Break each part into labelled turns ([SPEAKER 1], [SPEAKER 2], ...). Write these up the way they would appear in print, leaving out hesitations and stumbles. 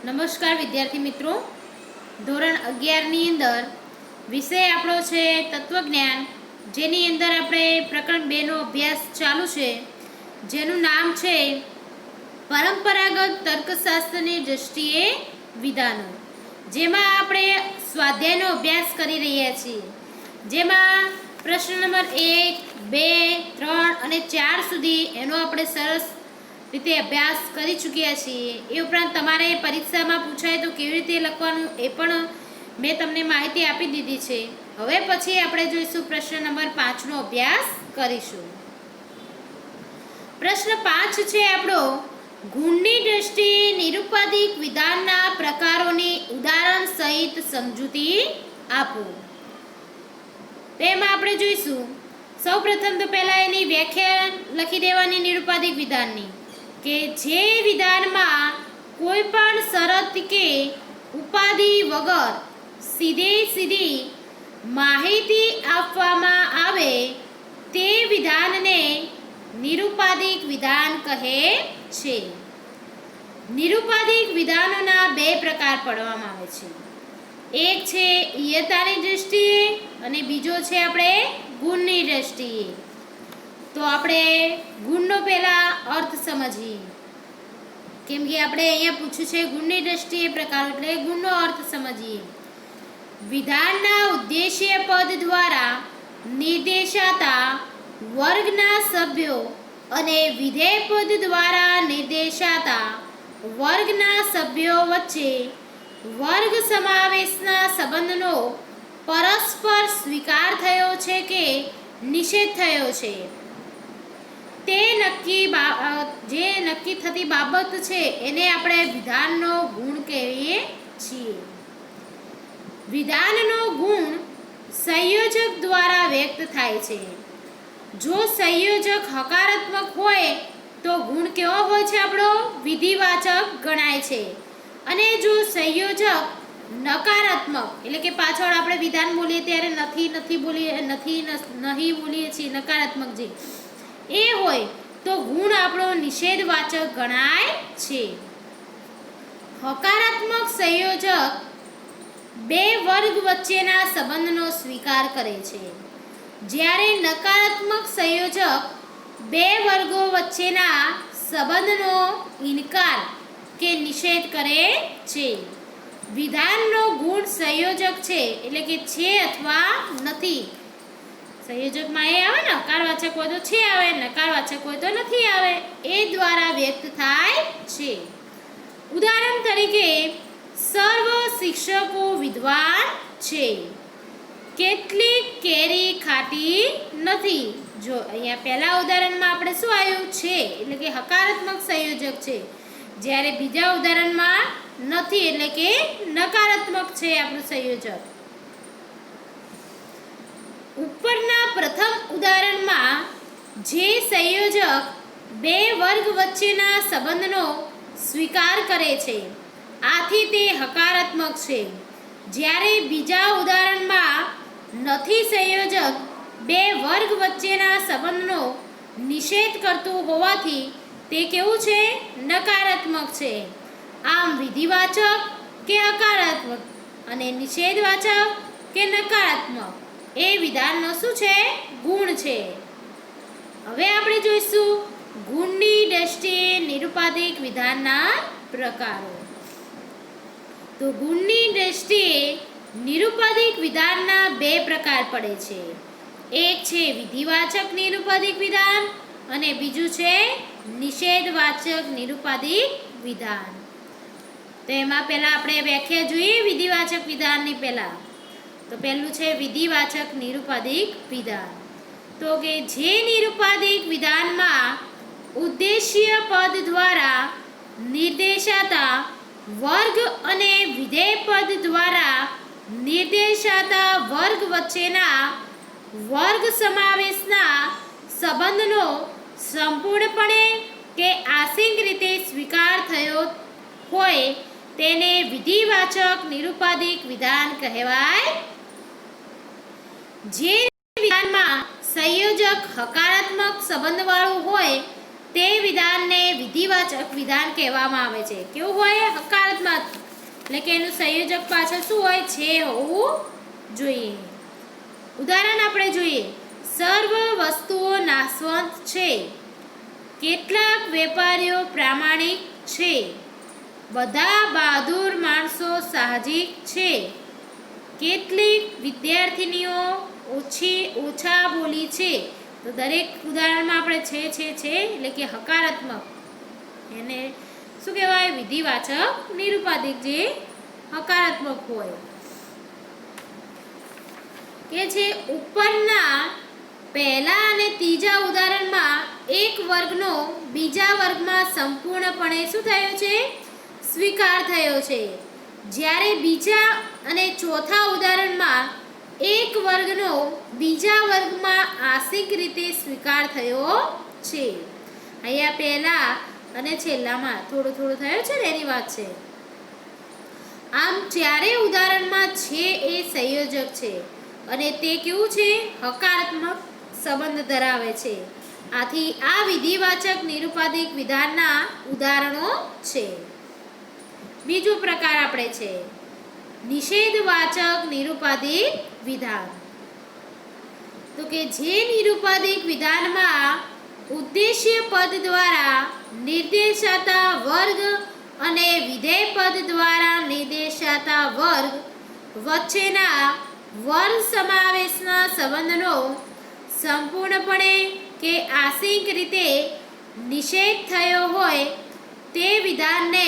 [SPEAKER 1] નમસ્કાર વિદ્યાર્થી મિત્રો, ધોરણ 11ની અંદર વિષય આપણો છે તત્વજ્ઞાન, જેની અંદર આપણે પ્રકરણ 2નો અભ્યાસ ચાલુ છે, જેનું નામ છે પરંપરાગત તર્કશાસ્ત્રની દૃષ્ટિએ વિધાનો, જેમાં આપણે સ્વાધ્યાયનો અભ્યાસ કરી રહ્યા છીએ, જેમાં પ્રશ્ન નંબર 1, 2, 3 અને 4 સુધી એનો આપણે સરસ રીતે અભ્યાસ કરી ચૂક્યા છીએ। એ ઉપરાંત તમારે પરીક્ષામાં પૂછાય તો કેવી રીતે લખવાનું એ પણ મેં તમને માહિતી આપી દીધી છે। હવે પછી આપણે જોઈશું પ્રશ્ન નંબર 5નો અભ્યાસ કરીશું। પ્રશ્ન 5 છે આપણો, ગુણની દ્રષ્ટિએ નિરુપાધિક વિધાનના પ્રકારોની ઉદાહરણ સહિત સમજૂતી આપો। તેમાં આપણે જોઈશું સૌપ્રથમ તો પહેલા એની વ્યાખ્યા લખી દેવાની નિરુપાધિક વિધાનની, કે જે વિધાનમાં કોઈ પણ શરત કે ઉપાધિ વગર સીધી માહિતી આપવામાં આવે તે વિધાનને નિરુપાધિક વિધાન કહે છે। નિરુપાધિક વિધાનોના 2 પ્રકાર પાડવામાં આવે છે, એક છે ઇયતાની દૃષ્ટિએ અને બીજો છે આપણે ગુણની દૃષ્ટિએ। તો આપણે ગુણનો પહેલા અર્થ સમજીએ, કેમ કે આપણે અહીંયા પૂછ્યું છે ગુણની દૃષ્ટિએ પ્રકાર, એટલે ગુણનો અર્થ સમજીએ। વિધાનના ઉદ્દેશ્ય પદ દ્વારા નિર્દેશાતા વર્ગના સભ્યો અને વિધેય પદ દ્વારા નિર્દેશાતા વર્ગના સભ્યો વચ્ચે વર્ગ સમાવેશના સંબંધનો પરસ્પર સ્વીકાર થયો છે કે નિષેધ થયો છે, તે જે નક્કી થતી બાબત છે એને આપણે વિધાનનો ગુણ કહીએ છીએ। વિધાનનો ગુણ સંયોજક દ્વારા વ્યક્ત થાય છે। જો સંયોજક હકારાત્મક હોય તો ગુણ કેવો હોય છે, આપણો વિધિવાચક ગણાય છે, અને જો સંયોજક નકારાત્મક, એટલે કે પાછળ આપણે વિધાન બોલીએ ત્યારે નહીં બોલીએ છીએ, નકારાત્મક જે એ હોય તો ગુણ આપણો નિષેધવાચક ગણાય છે। હકારાત્મક સંયોજક 2 વર્ગ વચ્ચેના સંબંધનો સ્વીકાર કરે છે, જ્યારે નકારાત્મક સંયોજક 2 વર્ગો વચ્ચેના સંબંધનો ઇનકાર કે નિષેધ કરે છે। વિધાનનો ગુણ સંયોજક છે, એટલે કે છે અથવા નથી, સંયોજકમાં એ આવે ને, હકારવાચક હોય તો છે આવે, નકારવાચક હોય તો નથી આવે, એ દ્વારા વ્યક્ત થાય છે। ઉદાહરણ તરીકે, સર્વ શિક્ષકો વિદ્વાન છે, કેટલીક કેરી ખાટી નથી। જો અહીંયા પહેલા ઉદાહરણમાં આપણે શું આવ્યું છે, એટલે કે હકારાત્મક સંયોજક છે, જ્યારે બીજા ઉદાહરણમાં નથી, એટલે કે નકારાત્મક છે આપણું સંયોજક। ઉપરના પ્રથમ ઉદાહરણમાં જે સંયોજક 2 વર્ગ વચ્ચેના સંબંધનો સ્વીકાર કરે છે, આથી તે હકારાત્મક છે, જ્યારે બીજા ઉદાહરણમાં નથી સંયોજક 2 વર્ગ વચ્ચેના સંબંધનો નિષેધ કરતું હોવાથી તે કેવું છે, નકારાત્મક છે। આમ વિધિવાચક કે હકારાત્મક અને નિષેધવાચક કે નકારાત્મક એ વિધાનનો શું છે, ગુણ છે। હવે આપણે જોઈશું ગુણની દ્રષ્ટિએ નિરુપાધિક વિધાનના પ્રકારો। તો ગુણની દ્રષ્ટિએ નિરુપાધિક વિધાનના 2 પ્રકાર પડે છે, એક છે વિધિવાચક નિરુપાધિક વિધાન અને બીજું છે નિષેધવાચક નિરુપાધિક વિધાન। તો એમાં પહેલા આપણે વ્યાખ્યા જોઈએ વિધિવાચક વિધાનની પહેલા। તો પહેલું છે વિધિવાચક નિરુપાધિક વિધાન, તો કે જે નિરુપાધિક વિધાનમાં ઉદ્દેશ્ય પદ દ્વારા નિર્દેશાતા વર્ગ અને વિધેય પદ દ્વારા નિર્દેશાતા વર્ગ વચ્ચેના વર્ગ સમાવેશના સંબંધનો સંપૂર્ણપણે કે આંશિક રીતે સ્વીકાર થયો હોય તેને વિધિવાચક નિરુપાધિક વિધાન કહેવાય। જે વિધાનમાં સંયોજક હકારાત્મક સંબંધવાળું હોય તે વિધાનને વિધિવાચક વિધાન કહેવામાં આવે છે. કેવું હોય? હકારાત્મક. એટલે કે એનું સંયોજક પાછળ શું હોય? છે હોવું જોઈએ. ઉદાહરણ આપણે જોઈએ. સર્વ વસ્તુઓ નાશવંત છે. કેટલાક વેપારીઓ પ્રામાણિક છે. બધા બહાદુર માણસો સાહજિક છે. કેટલીક વિદ્યાર્થીનીઓ ઓછા બોલી છે. તો દરેક ઉદાહરણમાં આપણે છે એટલે કે હકારાત્મક, એને શું કહેવાય? વિધિવાચક નિરુપાધિક, જે હકારાત્મક હોય. કે છે ઉપરના પહેલા અને ત્રીજા ઉદાહરણમાં એક વર્ગનો બીજા વર્ગમાં સંપૂર્ણપણે શું થયો છે? સ્વીકાર થયો છે. જ્યારે બીજા અને ચોથા ઉદાહરણમાં એક વર્ગનો બીજા વર્ગમાં આંશિક રીતે સ્વીકાર થયો છે. અહીંયા પહેલા અને છેલ્લામાં થોડું થયો છે ને એની વાત છે. આમ ચારે ઉદાહરણમાં છે એ સંયોજક છે અને તે કેવું છે? હકારાત્મક સંબંધ ધરાવે છે. આથી આ વિધિવાચક નિરુપાધિક વિધાનના ઉદાહરણો છે. બીજો પ્રકાર આપણે છે નિષેધવાચક નિરુપાધિક વિધાન. તો કે જે નિરુપાધિક વિધાનમાં ઉદ્દેશ્ય પદ દ્વારા નિર્દેશાતા વર્ગ અને વિધેય પદ દ્વારા નિર્દેશાતા વર્ગ વચ્ચેના વર્ગ સમાવેશના સંબંધનો સંપૂર્ણપણે કે આંશિક રીતે નિષેધ થયો હોય તે વિધાનને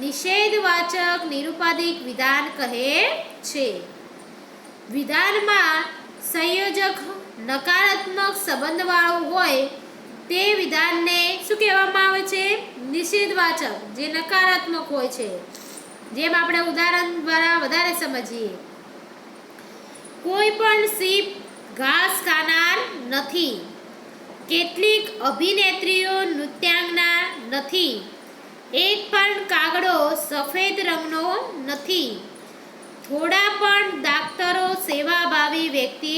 [SPEAKER 1] નિષેધવાચક નિરુપાધિક વિધાન કહે છે. વિધાનમાં સંયોજક નકારાત્મક સંબંધવાળું હોય તે વિધાનને શું કહેવામાં આવે છે? નિષેધવાચક, જે નકારાત્મક હોય છે. જેમ આપણે ઉદાહરણ દ્વારા વધારે સમજીએ. કોઈ પણ સીપ ઘાસ ખાનાર નથી. કેટલીક અભિનેત્રીઓ નૃત્યાંગના નથી. એક પણ કાગડો સફેદ રંગનો નથી. થોડા પણ દાક્તરો સેવાભાવી વ્યક્તિ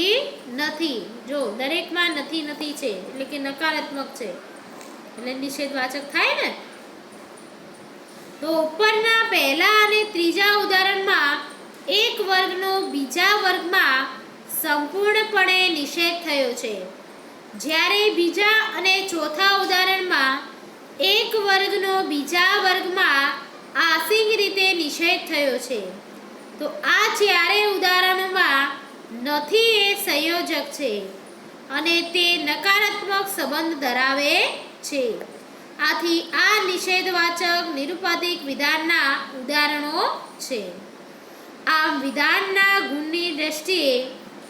[SPEAKER 1] નથી. જો દરેકમાં નથી છે એટલે કે નકારાત્મક છે, એટલે નિષેધવાચક થાય ને. તો ઉપરના પહેલા અને ત્રીજા ઉદાહરણમાં એક વર્ગનો બીજા વર્ગમાં સંપૂર્ણપણે નિષેધ થયો છે. જ્યારે બીજા અને ચોથા ઉદાહરણમાં એક વર્ગનો બીજા વર્ગમાં આંશિક રીતે નિષેધ થયો છે. તો આ ચારે ઉદાહરણોમાં નથી એ સંયોજક છે અને તે નકારાત્મક સંબંધ ધરાવે છે. આથી આ નિષેધવાચક નિરુપાધિક વિધાનના ઉદાહરણો છે. આમ વિધાનના ગુણની દ્રષ્ટિએ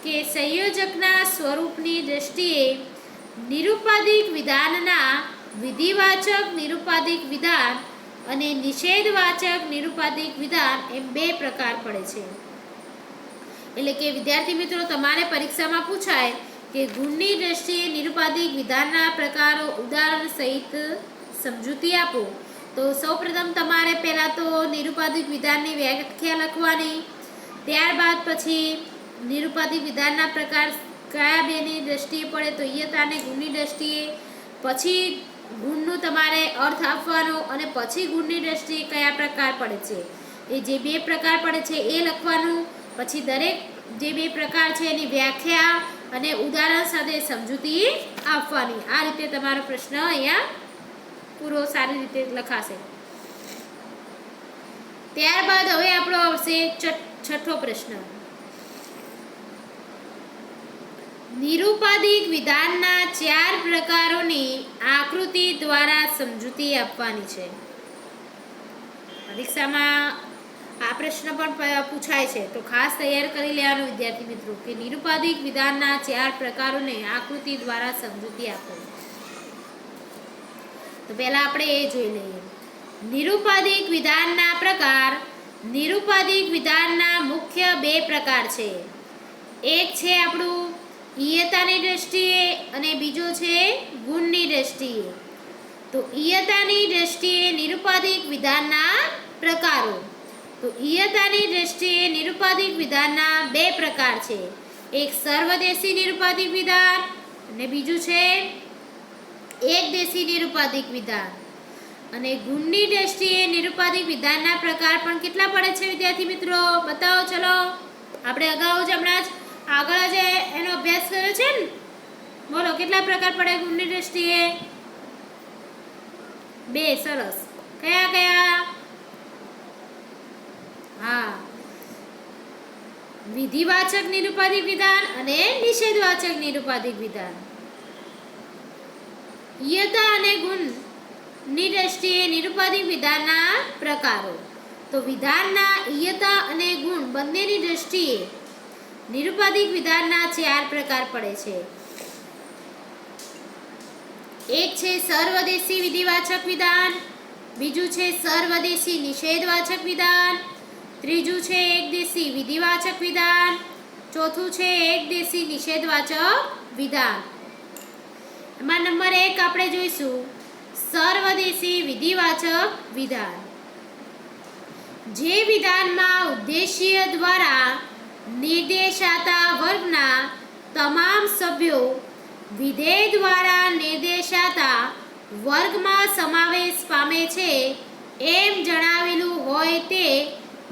[SPEAKER 1] કે સંયોજકના સ્વરૂપની દ્રષ્ટિએ નિરુપાધિક વિધાનના વિધિવાચક નિરુપાધિક વિધાન અને નિષેધવાચક નિરુપાધિક વિધાન એમ બે પ્રકાર પડે છે. એટલે કે વિદ્યાર્થી મિત્રો, તમારે પરીક્ષામાં પૂછાય કે ગુણની દ્રષ્ટિએ નિરુપાધિક વિધાનના પ્રકારો ઉદાહરણ સહિત સમજૂતી આપો. તો સૌપ્રથમ તમારે પહેલાં તો નિરુપાધિક વિધાનની વ્યાખ્યા લખવાની, ત્યારબાદ પછી નિરુપાધિક વિધાનના પ્રકાર કયા બેની દ્રષ્ટિએ પડે તો ઈયતા અને ગુણની દ્રષ્ટિએ, પછી ગુણનું તમારે અર્થ આપવાનો અને પછી ગુણની દ્રષ્ટિએ કયા પ્રકાર પડે છે એ જે બે પ્રકાર પડે છે એ લખવાનું. પછી દરેક જે બે પ્રકાર છે એની વ્યાખ્યા અને ઉદાહરણ સાથે સમજૂતી આપવાની. આ રીતે તમારો પ્રશ્ન અહીંયા પૂરો સારી રીતે લખાશે. ત્યારબાદ હવે આપણો આવશે છઠ્ઠો પ્રશ્ન. નિરુપાધિક વિધાનના 4 પ્રકારોની આકૃતિ દ્વારા સમજૂતી આપવાની છે. પરીક્ષામાં આ પ્રશ્ન પણ પૂછાય છે, તો ખાસ તૈયાર કરી લેવાનું વિદ્યાર્થી મિત્રો કે નિરુપાધિક વિધાનના 4 પ્રકારોને આકૃતિ દ્વારા સમજૂતી આપો. તો પહેલા આપણે એ જોઈ લઈએ. નિરુપાધિક વિધાનના પ્રકાર. નિરુપાધિક વિધાનના મુખ્ય 2 પ્રકાર છે. એક છે આપણું ઈયતાની દ્રષ્ટિએ અને બીજો છે ગુણની દ્રષ્ટિએ. તો ઈયતાની દ્રષ્ટિએ નિરુપાધિક વિધાનના પ્રકારો. તો ઈયતાની દ્રષ્ટિએ નિરુપાધિક વિધાનના 2 પ્રકાર છે. એક સર્વદેશી નિરુપાધિક વિધાન અને બીજું છે એકદેશી નિરુપાધિક વિધાન. અને ગુણની દ્રષ્ટિએ નિરુપાધિક વિધાનના પ્રકાર પણ કેટલા પડે છે વિદ્યાર્થી મિત્રો? બતાવો. ચલો, આપણે અગાઉ જ હમણાં જ આગળ જ એનો અભ્યાસ કર્યો છે ને. બોલો, કેટલા પ્રકાર પડે ગુણની દ્રષ્ટિએ? 2. સરસ. કયા કયા? હા, વિધિવાચક નિરુપાધિક વિધાન અને નિષેધવાચક નિરુપાધિક વિધાન. ઈયતા અને ગુણની દ્રષ્ટિએ નિરુપાધિક વિધાનના પ્રકારો. તો વિધાનના ઈયતા અને ગુણ બંનેની દ્રષ્ટિએ નિરુપાધિક વિધાનના 4 પ્રકાર પડે છે. એક છે સર્વદેશી વિધિવાચક વિધાન, બીજું છે સર્વદેશી નિષેધવાચક વિધાન, ત્રીજું છે એકદેશી વિધિવાચક વિધાન, ચોથું છે એકદેશી નિષેધવાચક વિધાન. એમાં નંબર 1 આપણે જોઈશું સર્વદેશી વિધિવાચક વિધાન. જે વિધાનમાં ઉદ્દેશ્ય દ્વારા નિર્દેશાતા વર્ગના તમામ સભ્યો વિધેય દ્વારા નિર્દેશાતા વર્ગમાં સમાવેશ પામે છે એમ જણાવેલું હોય તે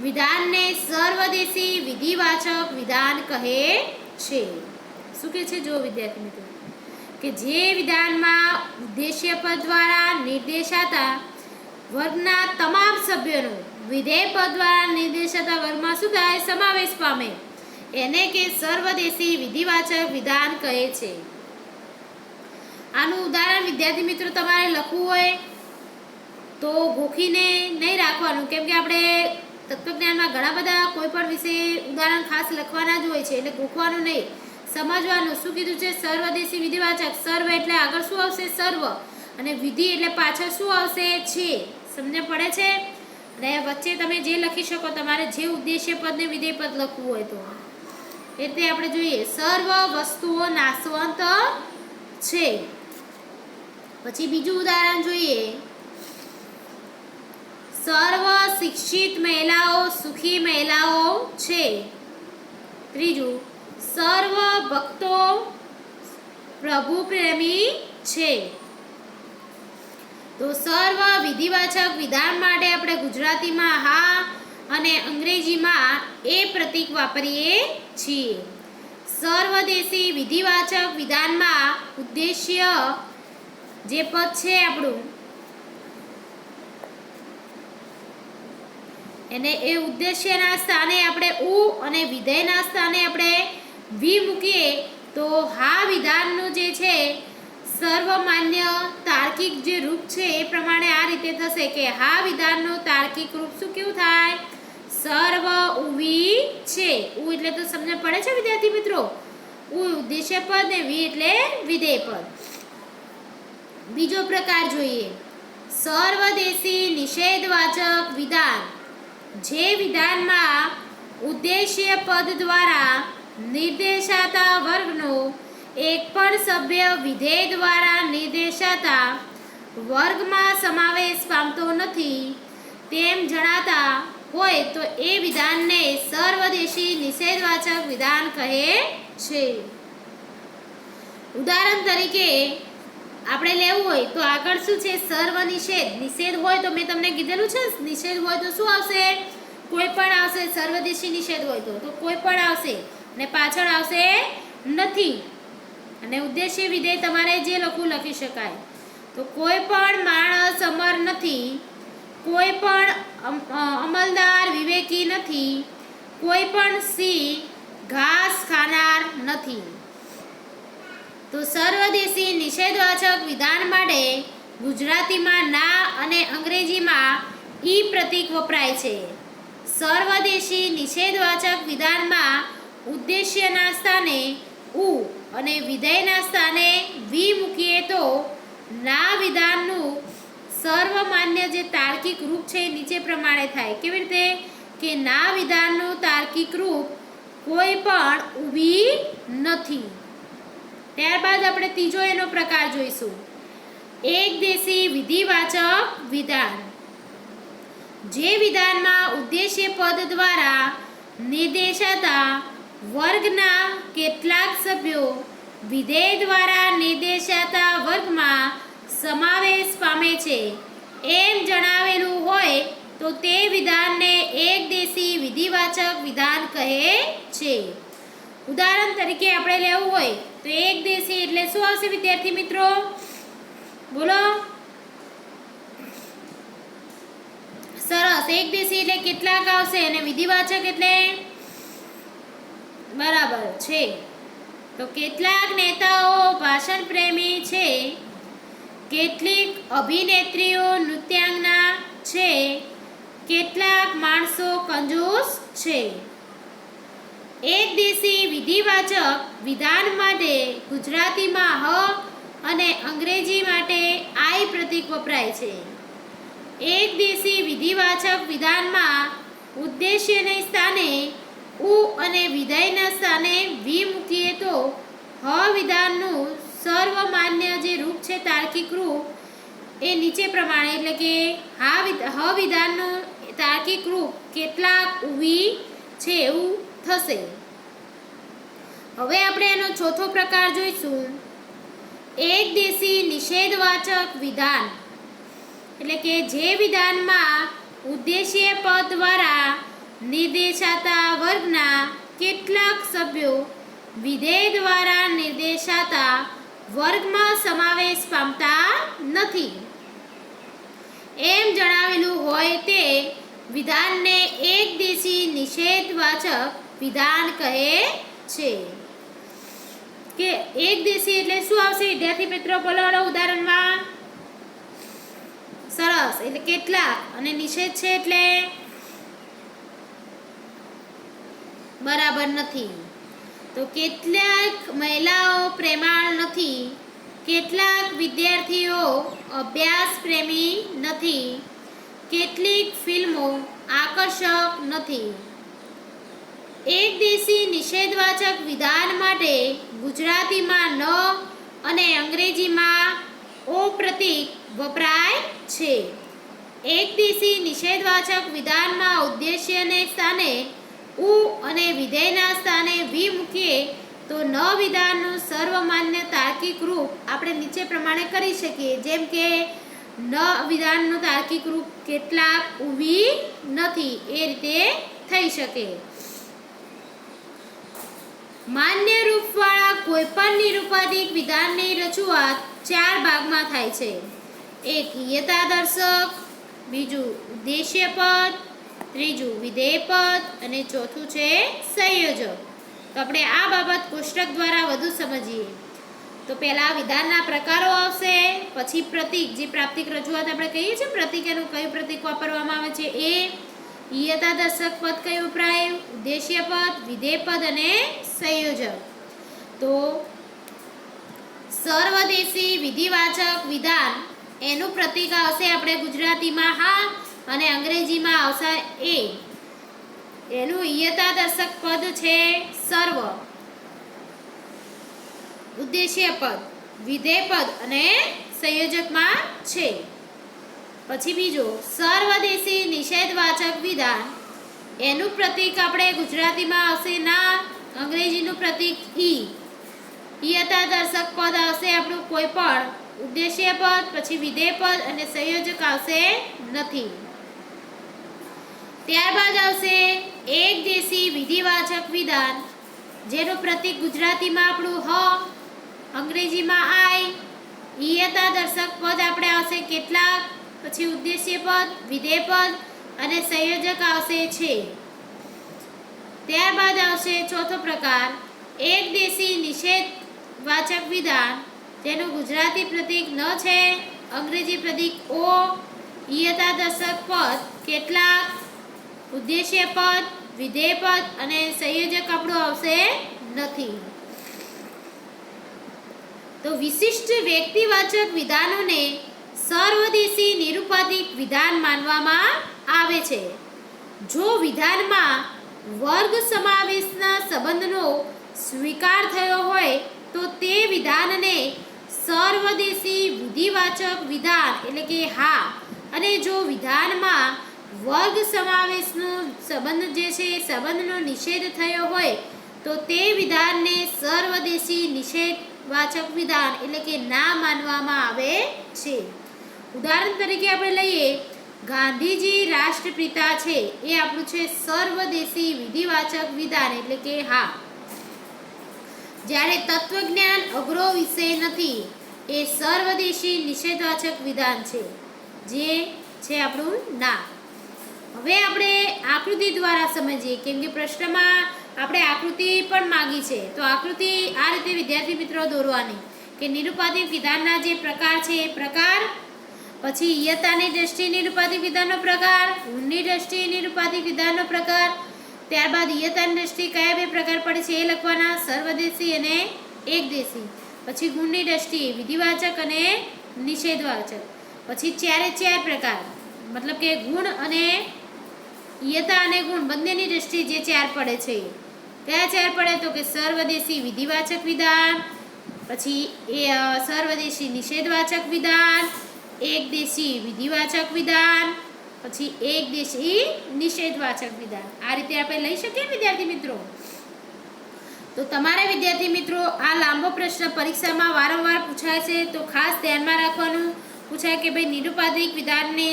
[SPEAKER 1] વિધાનને સર્વદેશી વિધિવાચક વિધાન કહે છે. શું કહે છે? જો વિદ્યાર્થી મિત્રો, કે જે વિધાનમાં ઉદ્દેશ્ય પદ દ્વારા નિર્દેશાતા વર્ગના તમામ સભ્યોનો વિધેય પદ દ્વારા નિર્દેશાતા વર્ગમાં શું થાય? સમાવેશ પામે, એને કે સર્વદેશી વિધિવાચક વિધાન કહે છે. આનું ઉદાહરણ વિદ્યાર્થી મિત્રો તમારે લખવું હોય તો ગોખીને નહીં રાખવાનું, કેમ કે આપણે તત્વજ્ઞાનમાં ઘણા બધા કોઈ પણ વિશે ઉદાહરણ ખાસ લખવાના જ હોય છે, એટલે ગોખવાનું નહીં, સમજવાનું. શું કીધું છે? સર્વદેશી વિધિવાચક. સર્વ એટલે આગળ શું આવશે? સર્વ. અને વિધિ એટલે પાછળ શું આવશે? છે. સમજ પડે છે? અને વચ્ચે તમે જે લખી શકો, તમારે જે ઉદ્દેશ્ય પદ ને વિધેય પદ લખવું હોય તો. એટલે આપણે જોઈએ સર્વ વસ્તુઓ નાશવંત છે. પછી બીજું ઉદાહરણ જોઈએ, સર્વ શિક્ષિત મહિલાઓ સુખી મહિલાઓ છે. ત્રીજું, સર્વ ભક્તો પ્રભુ પ્રેમી છે. તો સર્વ વિધિવાચક વિધાન માટે આપણે ગુજરાતીમાં હા અને અંગ્રેજીમાં એ પ્રતીક વાપરીએ છીએ. સર્વદેશી વિધિવાચક વિધાનમાં ઉદ્દેશ્ય જે પદ છે આપણું, એને એ ઉદ્દેશ્યના સ્થાને આપણે ઉ અને વિધેયના સ્થાને આપણે વી મૂકીએ તો હા વિધાનનું જે છે સર્વમાન્ય તાર્કિક જે રૂપ છે એ પ્રમાણે આ રીતે થશે કે હા વિધાનનું તાર્કિક રૂપ શું કેવું થાય? સર્વ ઉવી છે. ઉ એટલે તો સમજ પડે છે વિદ્યાર્થી મિત્રો? ઉ ઉદ્દેશ્ય પદ ને વી એટલે વિધેય પદ. બીજો પ્રકાર જોઈએ, સર્વદેશી નિષેધવાચક વિધાન. જે વિધાનમાં ઉદ્દેશ્ય પદ દ્વારા નિર્દેશાતા વર્ગનો એક પણ સભ્ય વિધેય દ્વારા નિર્દેશાતા વર્ગમાં સમાવેશ પામતો નથી તેમ જણાતા હોય તો એ વિધાનને સર્વદેશી નિષેધવાચક વિધાન કહે છે. ઉદાહરણ તરીકે આપણે લેવું હોય તો આગળ શું છે? સર્વ નિષેધ. નિષેધ હોય તો મેં તમને કીધેલું છે, નિષેધ હોય તો શું આવશે? કોઈ પણ આવશે. સર્વદેશી નિષેધ હોય તો કોઈ પણ આવશે ને પાછળ આવશે નથી. અને ઉદ્દેશ્ય વિધેય તમારે જે લખવું લખી શકાય. તો કોઈ પણ માણસ અમર નથી, કોઈ પણ અમલદાર વિવેકી નથી, કોઈ પણ સિંહ ઘાસ ખાનાર નથી. તો સર્વદેશી નિષેધવાચક વિધાન માટે ગુજરાતીમાં ના અને અંગ્રેજીમાં ઈ પ્રતીક વપરાય છે. સર્વદેશી નિષેધવાચક વિધાનમાં ઉદ્દેશ્યના સ્થાને ઉ અને વિધેયના સ્થાને વી મૂકીએ તો ના વિધાનનું સર્વમાન્ય જે તાર્કિક રૂપ છે નીચે પ્રમાણે થાય. કેવી રીતે? કે ના વિધાનનું તાર્કિક રૂપ કોઈ પણ ઊભી નથી. ત્યારબાદ આપણે ત્રીજો એનો પ્રકાર જોઈશું, એકદેશી વિધિવાચક વિધાન. જે વિધાનમાં ઉદ્દેશ્ય પદ દ્વારા નિર્દેશાતા વર્ગના કેટલાક સભ્યો વિધેય દ્વારા નિર્દેશાતા વર્ગમાં સમાવેશ પામે છે એમ જણાવેલું હોય તો તે વિધાનને એકદેશી વિધિવાચક વિધાન કહે છે. ઉદાહરણ તરીકે આપણે લેવું હોય તો એકદેશી એટલે શું આવશે વિદ્યાર્થી મિત્રો? બોલો. સરસ. એકદેશી એટલે કેટલાક આવશે અને વિધિવાચક એટલે બરાબર છે. તો કેટલાક નેતાઓ ભાષણ પ્રેમી છે, કેટલીક અભિનેત્રીઓ નૃત્યાંગના છે, કેટલાક માણસો કંજૂસ છે. એકદેશી વિધિવાચક વિધાન માટે ગુજરાતીમાં હ અને અંગ્રેજી માટે આઈ પ્રતીક વપરાય છે. એકદેશી વિધિવાચક વિધાનમાં ઉદ્દેશ્યને સ્થાને ઉ અને વિધેયના સ્થાને વી મૂકીએ તો હ વિધાનનું સર્વમાન્ય જે રૂપ છે તાર્કિક રૂપ એ નીચે પ્રમાણે એટલે કે હ વિધાનનું તાર્કિક રૂપ કેટલાક ઉવી છે એવું થશે. હવે આપણે એનો ચોથો પ્રકાર જોઈશું. એકદેશી નિષેધવાચક વિધાન એટલે કે જે વિધાનમાં ઉદ્દેશ્ય પદ દ્વારા નિર્દેશાતા વર્ગના કેટલાક સભ્યો વિધેય દ્વારા નિર્દેશાતા વર્ગમાં સમાવેશ પામતા નથી એમ જણાવેલું હોય તે વિધાનને એકદેશી નિષેધવાચક વિધાન કહે છે. કે એકદેશી એટલે શું આવશે વિદ્યાર્થી મિત્રો? બોલો ઉદાહરણમાં. સરસ. એટલે કેટલાક અને નિષેધ છે એટલે બરાબર નથી. તો કેટલાક મહિલાઓ પ્રેમાળ નથી, કેટલાક વિદ્યાર્થીઓ અભ્યાસ પ્રેમી નથી, કેટલીક ફિલ્મો આકર્ષક નથી. એકદેશી નિષેધવાચક વિધાન માટે ગુજરાતીમાં ન અને અંગ્રેજીમાં ઓ પ્રતીક વપરાય છે. એકદેશી નિષેધવાચક વિધાનમાં ઉદ્દેશ્યને સ્થાને ઉ અને વિધેયના સ્થાને વી મૂકીએ તો ન વિધાનનું સર્વમાન્ય તાર્કિક રૂપ આપણે નીચે પ્રમાણે કરી શકીએ. જેમ કે ન વિધાનનું તાર્કિક રૂપ કેટલાક ઉવી નથી એ રીતે થઈ શકે. માન્ય રૂપવાળા કોઈપણ નિરૂપાધિક વિધાનની રજૂઆત 4 ભાગમાં થાય છે. એક યથાદર્શક, બીજું ઉદ્દેશ્ય પદ, ત્રીજું વિધેય પદ અને ચોથું છે સંયોજક. તો આપણે આ બાબત કોષ્ટક દ્વારા વધુ સમજીએ. તો પહેલા વિધાનના પ્રકારો આવશે, પછી પ્રતીક જે પ્રાપ્તિક રજૂઆત આપણે કહીએ છીએ પ્રતીક એનું કયું પ્રતીક વાપરવામાં આવે છે એ, યથાદર્શક પદ કયું વપરાય, ઉદ્દેશ્ય પદ, વિધેય પદ અને સંયોજક. તો સર્વદેશી વિધિવાચક વિધાન એનું પ્રતીક આવશે આપણે ગુજરાતીમાં હા અને અંગ્રેજીમાં આવશે એ. એનું યથાદર્શક પદ છે સર્વ, ઉદ્દેશ્ય પદ, વિધેય પદ અને સંયોજકમાં છે. પછી બીજું સર્વદેશી નિષેધવાચક વિધાન એનું પ્રતીક આપણે ગુજરાતીમાં આવશે ના, અંગ્રેજીનું પ્રતીક ઈ. યથાદર્શક પદ આવશે આપણું કોઈ પણ, ઉદ્દેશ્ય પદ, પછી વિધેય પદ અને સંયોજક આવશે નથી. ત્યારબાદ આવશે એકદેશી વિધિવાચક વિધાન જેનું પ્રતીક ગુજરાતીમાં આપણું હ, અંગ્રેજીમાં આઈ. યથાદર્શક પદ આપણે આવશે કેટલાક, પછી ઉદ્દેશ્ય પદ, વિધેય પદ અને સંયોજક આવશે છે. ત્યારબાદ આવશે ચોથો પ્રકાર એકદેશી નિષેધવાચક વિધાન જેનું ગુજરાતી પ્રતીક ન છે, અંગ્રેજી પ્રતીક ઓ, યથાદર્શક પદ કેટલાક, ઉદ્દેશ્ય પદ, વિધેય પદ અને સંયોજક આપણું આવશે નથી. તો વિશિષ્ટ વ્યક્તિવાચક વિધાનોને સર્વદેશી નિરૂપાધિક વિધાન માનવામાં આવે છે. જો વિધાનમાં વર્ગ સમાવેશના સંબંધનો સ્વીકાર થયો હોય તો તે વિધાનને સર્વદેશી વિધિવાચક વિધાન એટલે કે હા, અને જો વિધાનમાં વર્ગ સમાવેશનો સંબંધ જે છે એ સંબંધનો નિષેધ થયો હોય તો તે વિધાનને સર્વદેશી નિષેધ વાચક વિધાન એટલે કે ના માનવામાં આવે છે. ઉદાહરણ તરીકે આપણે લઈએ, ગાંધીજી રાષ્ટ્રપિતા છે, એ આપણું છે સર્વદેશી વિધિવાચક વિધાન એટલે કે હા. જ્યારે તત્વજ્ઞાન અઘરો વિષય નથી, એ સર્વદેશી નિષેધવાચક વિધાન છે, જે છે આપણું ના. હવે આપણે આકૃતિ દ્વારા સમજીએ, કેમ કે પ્રશ્નમાં આપણે આકૃતિ પણ માંગી છે. તો આકૃતિ આ રીતે વિદ્યાર્થી મિત્રો દોરવાની કે નિરુપાધિક વિધાનના જે પ્રકાર છે એ પ્રકાર, પછી ઈયતાની દ્રષ્ટિએ નિરુપાધિક વિધાનનો પ્રકાર, ગુણની દ્રષ્ટિએ નિરુપાધિક વિધાનનો પ્રકાર, ત્યારબાદ ઈયતાની દ્રષ્ટિએ કયા બે પ્રકાર પડે છે એ લખવાના, સર્વદેશી અને એકદેશી. પછી ગુણની દ્રષ્ટિએ વિધિવાચક અને નિષેધવાચક. પછી ચાર પ્રકાર, મતલબ કે ગુણ અને ઈયતા અને ગુણ બંનેની દ્રષ્ટિએ જે ચાર પડે છે, કયા ચાર પડે તો કે સર્વદેશી વિધિવાચક વિધાન, પછી એ સર્વદેશી નિષેધવાચક વિધાન, એકદેશી વિધિવાચક વિધાન, પછી એકદેશી નિષેધવાચક વિધાન. આ રીતે આપણે લઈ શકીએ વિદ્યાર્થી મિત્રો. તો તમારા વિદ્યાર્થી મિત્રો આ લાંબો પ્રશ્ન પરીક્ષામાં વારંવાર પૂછાય છે, તો ખાસ ધ્યાનમાં રાખવાનું. પૂછાય કે ભાઈ નિરુપાધિક વિધાનને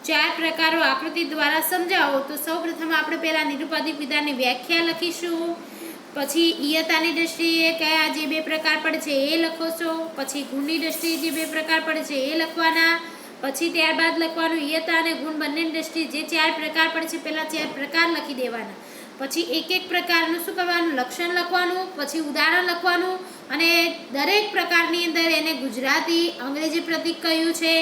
[SPEAKER 1] ચાર પ્રકારો આકૃતિ દ્વારા સમજાવો. તો સૌપ્રથમ આપણે પહેલા નિરુપાધિક વિધાનની વ્યાખ્યા લખીશું, પછી ઈયતાની દ્રષ્ટિએ કયા જે બે પ્રકાર પડે છે એ લખો છો, પછી ગુણની દ્રષ્ટિએ જે બે પ્રકાર પડે છે એ લખવાના, પછી ત્યારબાદ લખવાનું ઈયતા અને ગુણ બંનેની દ્રષ્ટિએ જે ચાર પ્રકાર પડે છે પહેલા ચાર પ્રકાર લખી દેવાના, પછી એક પ્રકારનું શું કરવાનું, લક્ષણ લખવાનું, પછી ઉદાહરણ લખવાનું, અને દરેક પ્રકારની અંદર એને ગુજરાતી અંગ્રેજી પ્રતીક કયું છે,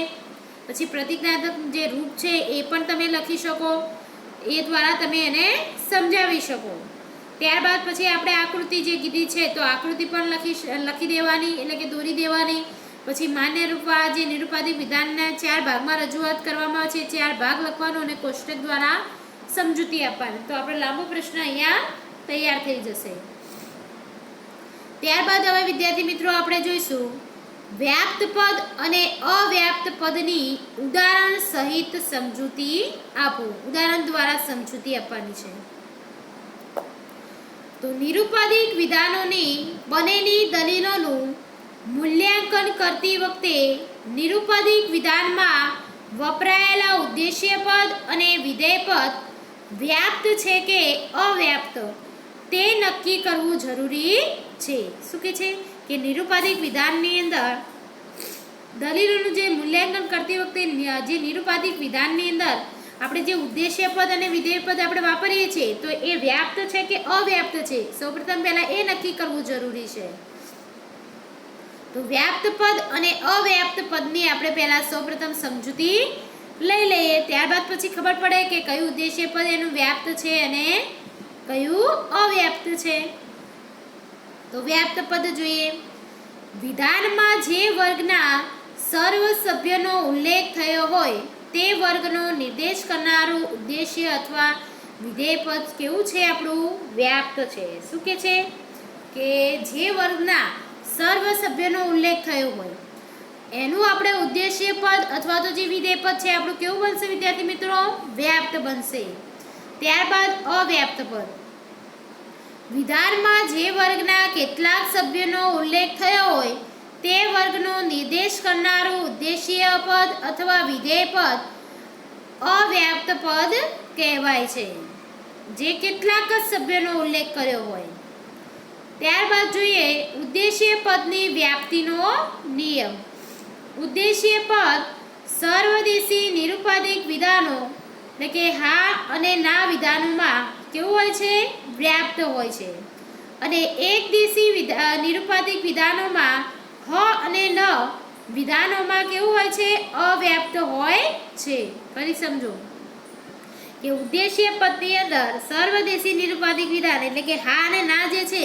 [SPEAKER 1] પછી પ્રતિજ્ઞાત્મક જે રૂપ છે એ પણ તમે લખી શકો, એ દ્વારા તમે એને સમજાવી શકો. ત્યારબાદ પછી આપણે આકૃતિ જે કીધી છે તો આકૃતિ પણ લખી દેવાની એટલે કે દોરી દેવાની. પછી માન્ય રૂપા જે નિરુપાધિક વિધાનના ચાર ભાગમાં રજૂઆત કરવામાં આવે છે, ચાર ભાગ લખવાનો અને કોષ્ટક દ્વારા સમજૂતી આપવાની. તો આપણે લાંબો પ્રશ્ન અહીંયા તૈયાર થઈ જશે. ત્યારબાદ હવે વિદ્યાર્થી મિત્રો આપણે જોઈશું વ્યાપ્ત પદ અને અવ્યાપ્ત પદની ઉદાહરણ સહિત સમજૂતી આપો. ઉદાહરણ દ્વારા સમજૂતી આપવાની છે. તો નિરુપાધિક વિધાનોની બનેલી દલીલોનું મૂલ્યાંકન કરતી વખતે નિરુપાધિક વિધાનમાં વપરાયેલા ઉદ્દેશ્ય પદ અને વિધેય પદ વ્યાપ્ત છે કે અવ્યાપ્ત તે નક્કી કરવું જરૂરી છે. શું કે છે કે નિરુપાધિક વિધાનની અંદર દલીલોનું જે મૂલ્યાંકન કરતી વખતે જે નિરુપાધિક વિધાનની અંદર આપણે જે ઉદ્દેશ્ય પદ અને વિધેય પદ આપણે વાપરીએ છીએ તો એ વ્યાપ્ત છે કે અવ્યાપ્ત છે, સૌપ્રથમ પહેલા એ નક્કી કરવું જરૂરી છે. તો વ્યાપ્ત પદ અને અવ્યાપ્ત પદની આપણે પહેલા સૌપ્રથમ સમજૂતી લઈ લઈએ, ત્યારબાદ પછી ખબર પડે કે કયું ઉદ્દેશ્ય પદ એનું વ્યાપ્ત છે અને કયું અવ્યાપ્ત છે. તો વ્યાપ્ત પદ જોઈએ. વિધાનમાં જે વર્ગના સર્વ સભ્યનો ઉલ્લેખ થયો હોય તે વર્ગનો નિર્દેશ કરનારું ઉદ્દેશ્ય અથવા વિધેય પદ કેવું છે, આપણું વ્યાપ્ત છે. શું કે છે કે જે વર્ગના સર્વ સભ્યનો ઉલ્લેખ થયો હોય એનું આપણે ઉદ્દેશ્ય પદ અથવા તો જે વિધેય પદ છે આપણું કેવું બનશે વિદ્યાર્થી મિત્રો, વ્યાપ્ત બનશે. ત્યારબાદ અવ્યાપ્ત પદ. વિધાનમાં જે વર્ગના કેટલાક સભ્યોનો ઉલ્લેખ થયો હોય તે વર્ગનો નિર્દેશ કરનારું ઉદ્દેશ્ય પદ અથવા વિધેય પદ અવ્યાપ્ત પદ કહેવાય છે, જે કેટલાક જ સભ્યોનો ઉલ્લેખ કર્યો હોય. ત્યારબાદ જોઈએ ઉદ્દેશ્ય પદની વ્યાપ્તિનો નિયમ. ઉદ્દેશ્ય પદ સર્વદેશી નિરુપાધિક વિધાનો એટલે કે હા અને ના વિધાનોમાં કેવું હોય છે, વ્યાપ્ત હોય છે, અને એકદેશી નિરુપાધિક વિધાનોમાં હ અને ન વિધાનોમાં કેવું હોય છે, અવ્યાપ્ત હોય છે. ફરી સમજો કે ઉદ્દેશ્ય પદની અંદર સર્વદેશી નિરુપાધિક વિધાન એટલે કે હા અને ના જે છે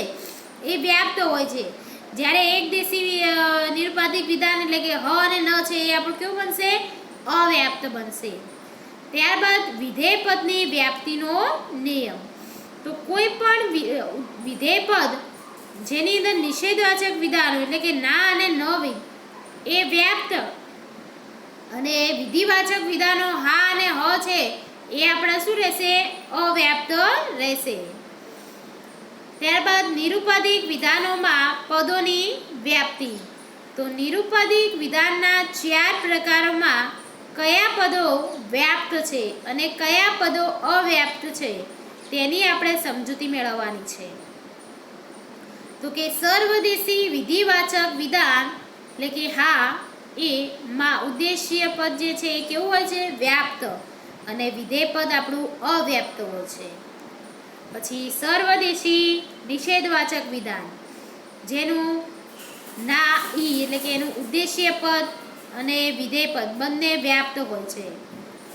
[SPEAKER 1] એ વ્યાપ્ત હોય છે, જ્યારે એકદેશી નિરુપાધિક વિધાન એટલે કે હ અને ન છે એ આપણું કેવું બનશે, અવ્યાપ્ત બનશે. ત્યારબાદ વિધેય પદની વ્યાપ્તિનો નિયમ. તો કોઈ પણ વિધેય પદ જેની અંદર નિષેધવાચક વિધાનો એટલે કે ના અને ન એ વ્યાપ્ત અને વિધિવાચક વિધાનો હા અને હ છે એ આપણા શું રહેશે, અવ્યાપ્ત રહેશે. ત્યારબાદ નિરુપાધિક વિધાનોમાં પદોની વ્યાપ્તિ. તો નિરુપદિક વિધાનના 4 પ્રકારોમાં કયા પદો વ્યાપ્ત છે અને કયા પદો અવ્યાપ્ત છે તેની આપણે સમજૂતી મેળવવાની છે. તો કે સર્વદેશી વિધિવાચક વિધાન એટલે કે હા એ માં ઉદ્દેશ્ય પદ જે છે એ કેવું હોય છે? વ્યાપ્ત. અને વિધેય પદ આપણું અવ્યાપ્ત હોય છે. પછી સર્વદેશી નિષેધવાચક વિધાન જેનું ના ઈ એટલે કે એનું ઉદ્દેશ્ય પદ અને વિધેય પદ બંને વ્યાપ્ત હોય છે.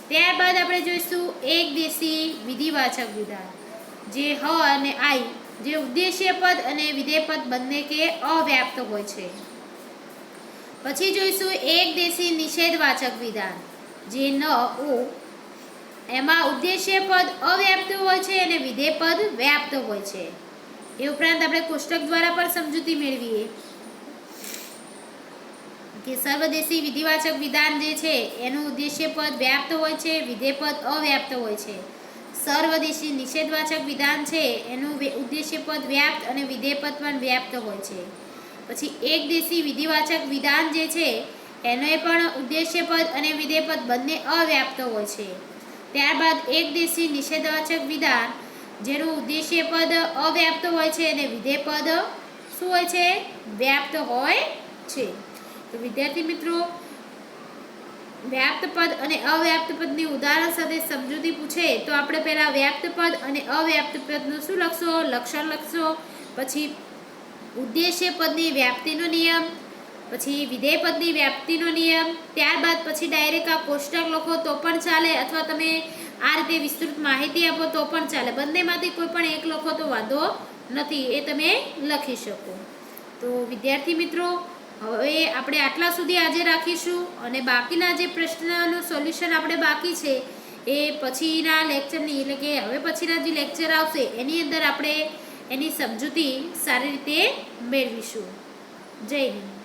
[SPEAKER 1] ત્યારબાદ આપણે જોઈશું એકદેશી વિધિવાચક વિધાન જે હ અને આઈ જે ઉદ્દેશ્ય પદ અને વિધેય પદ બંને કે અવ્યાપ્ત હોય છે. પછી જોઈશું એકદેશી નિષેધવાચક વિધાન જે ન ઓ એમાં ઉદ્દેશ્ય પદ અવ્યાપ્ત હોય છે અને વિધેય પદ વ્યાપ્ત હોય છે. એ ઉપરાંત આપણે કોષ્ટક દ્વારા પણ સમજૂતી મેળવીએ કે સર્વદેશી વિધિવાચક વિધાન જે છે એનું ઉદ્દેશ્ય પદ વ્યાપ્ત હોય છે, વિધેય પદ અવ્યાપ્ત હોય છે. સર્વદેશી નિષેધવાચક વિધાન છે એનું ઉદ્દેશ્ય પદ વ્યાપ્ત અને વિધેય પદ પણ વ્યાપ્ત હોય છે. પછી એકદેશી વિધિવાચક વિધાન જે છે એનો પણ ઉદ્દેશ્ય પદ અને વિધેય પદ બંને અવ્યાપ્ત હોય છે. ત્યારબાદ એકદેશી નિષેધવાચક વિધાન જેનું ઉદ્દેશ્ય પદ અવ્યાપ્ત હોય છે અને વિધેય પદ શું હોય છે? વ્યાપ્ત હોય છે. તો વિદ્યાર્થી મિત્રો, વ્યાપ્ત પદ અને અવ્યાપ્ત પદની ઉદાહરણ સાથે સમજૂતી પૂછે તો આપણે પહેલા વ્યાપ્ત પદ અને અવ્યાપ્ત પદનું શું લખશો? લક્ષણ લખશો. પછી ઉદ્દેશ્ય પદની વ્યાપ્તિનો નિયમ, પછી વિધેય પદની વ્યાપ્તિનો નિયમ. ત્યારબાદ પછી ડાયરેક્ટ આ કોષ્ટક લખો તો પણ ચાલે અથવા તમે આ રીતે વિસ્તૃત માહિતી આપો તો પણ ચાલે. બંનેમાંથી કોઈ પણ એક લખો તો વાંધો નથી, એ તમે લખી શકો. તો વિદ્યાર્થી મિત્રો, હવે આપણે આટલા સુધી આજે રાખીશું અને બાકીના જે પ્રશ્નનું સોલ્યુશન આપણે બાકી છે એ પછીના લેક્ચરની એટલે કે હવે પછીના જે લેક્ચર આવશે એની અંદર આપણે એની સમજૂતી સારી રીતે મેળવીશું. જય હિન્દ.